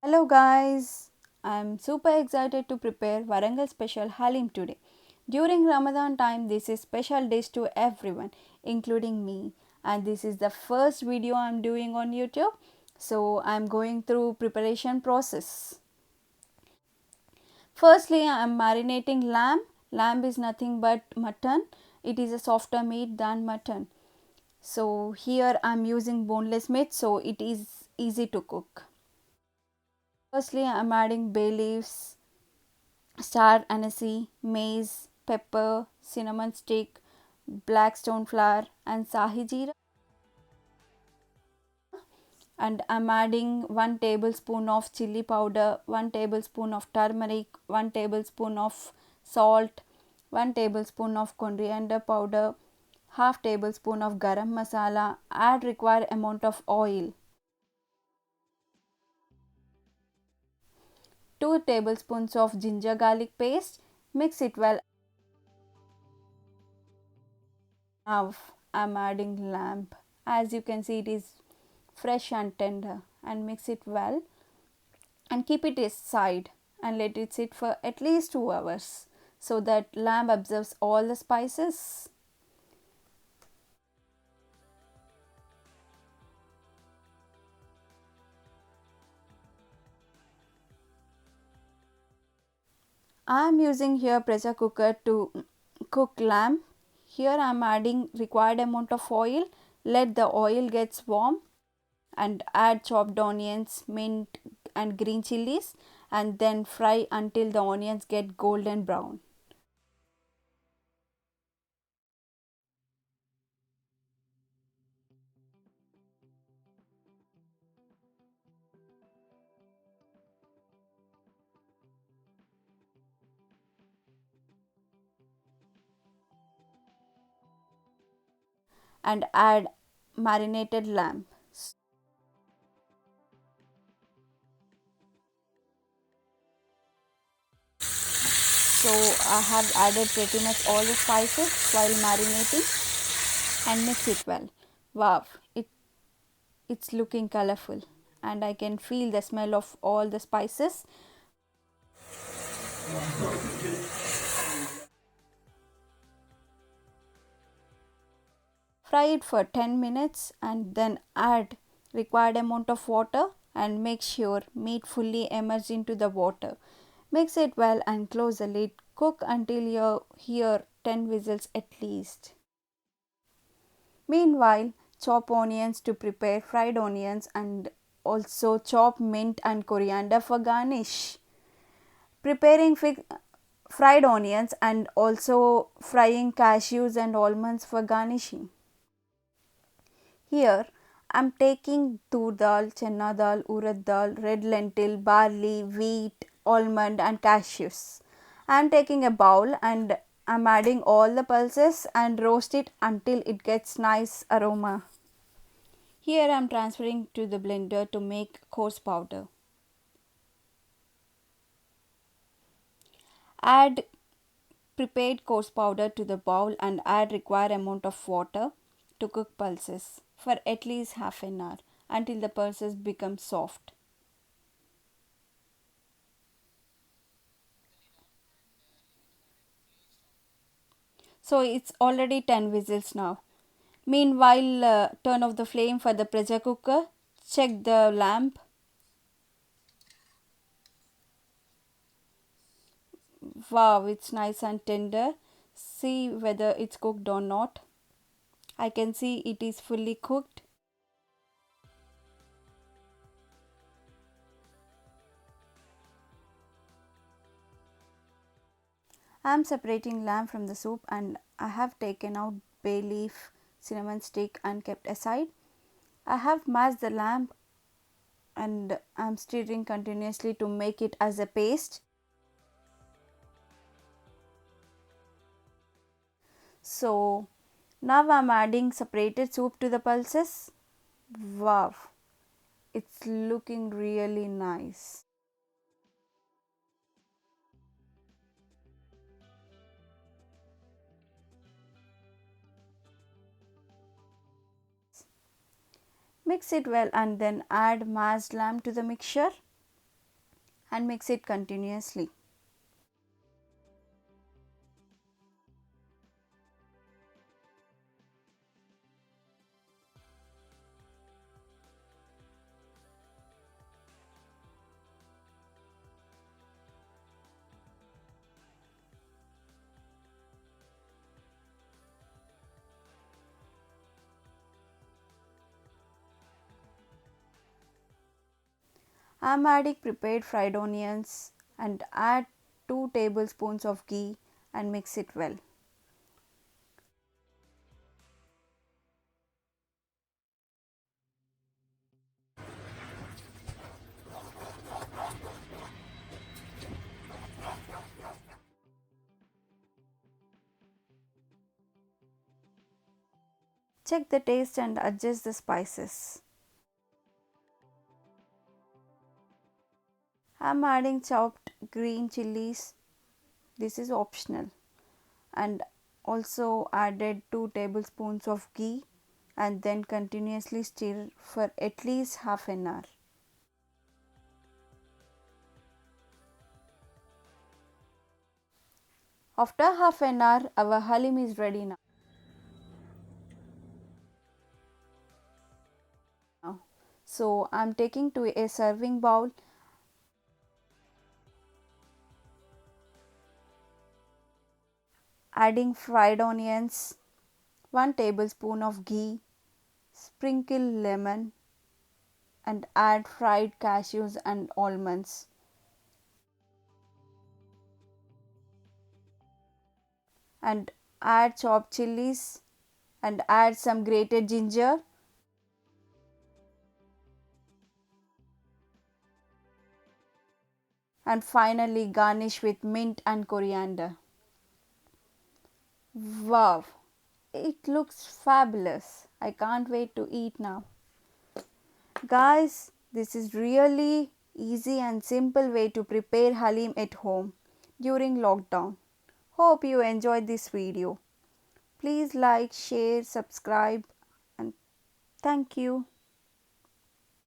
Hello guys, I'm super excited to prepare Warangal special Halim today. During Ramadan time, this is special dish to everyone, including me. And this is the first video I'm doing on YouTube. So I'm going through preparation process. Firstly, I'm marinating lamb. Lamb is nothing but mutton. It is a softer meat than mutton. So here I'm using boneless meat so it is easy to cook. Firstly, I'm adding bay leaves, star anise, maize, pepper, cinnamon stick, black stone flour, and sahi jeera. And I'm adding 1 tablespoon of chili powder, 1 tablespoon of turmeric, 1 tablespoon of salt, 1 tablespoon of coriander powder, half tablespoon of garam masala. Add required amount of oil. 2 tablespoons of ginger garlic paste. Mix it well. Now I'm adding lamb. As you can see, it is fresh and tender, and mix it well and keep it aside and let it sit for at least 2 hours so that lamb absorbs all the spices. I am using here pressure cooker to cook lamb. Here I am adding required amount of oil. Let the oil gets warm and add chopped onions, mint and green chilies, and then fry until the onions get golden brown. And add marinated lamb. So I have added pretty much all the spices while marinating and mix it well. Wow, it's looking colorful and I can feel the smell of all the spices. Fry it for 10 minutes and then add required amount of water and make sure meat fully emerge into the water. Mix it well and close the lid. Cook until you hear 10 whistles at least. Meanwhile, chop onions to prepare fried onions and also chop mint and coriander for garnish. Preparing fried onions and also frying cashews and almonds for garnishing. Here I'm taking tur dal, chana dal, urad dal, red lentil, barley, wheat, almond and cashews. I'm taking a bowl and I'm adding all the pulses and roast it until it gets nice aroma. Here I'm transferring to the blender to make coarse powder. Add prepared coarse powder to the bowl and add required amount of water to cook pulses for at least half an hour until the pulses become soft. So it's already 10 whistles now. Meanwhile, turn off the flame for the pressure cooker. Check the lamp. Wow, it's nice and tender. See whether it's cooked or not. I can see it is fully cooked. I am separating lamb from the soup and I have taken out bay leaf, cinnamon stick and kept aside. I have mashed the lamb and I am stirring continuously to make it as a paste. So now I am adding separated soup to the pulses. Wow, it's looking really nice. Mix it well and then add mashed lamb to the mixture. and mix it continuously. I am adding prepared fried onions and add 2 tablespoons of ghee and mix it well. Check the taste and adjust the spices. I am adding chopped green chilies. This is optional. And also added 2 tablespoons of ghee and then continuously stir for at least half an hour. After half an hour, our halim is ready now. So I'm taking to a serving bowl, adding fried onions, 1 tablespoon of ghee, sprinkle lemon and add fried cashews and almonds. And add chopped chilies and add some grated ginger and finally garnish with mint and coriander. Wow, it looks fabulous. I can't wait to eat now. Guys, this is really easy and simple way to prepare halim at home during lockdown. Hope you enjoyed this video. Please like, share, subscribe and thank you.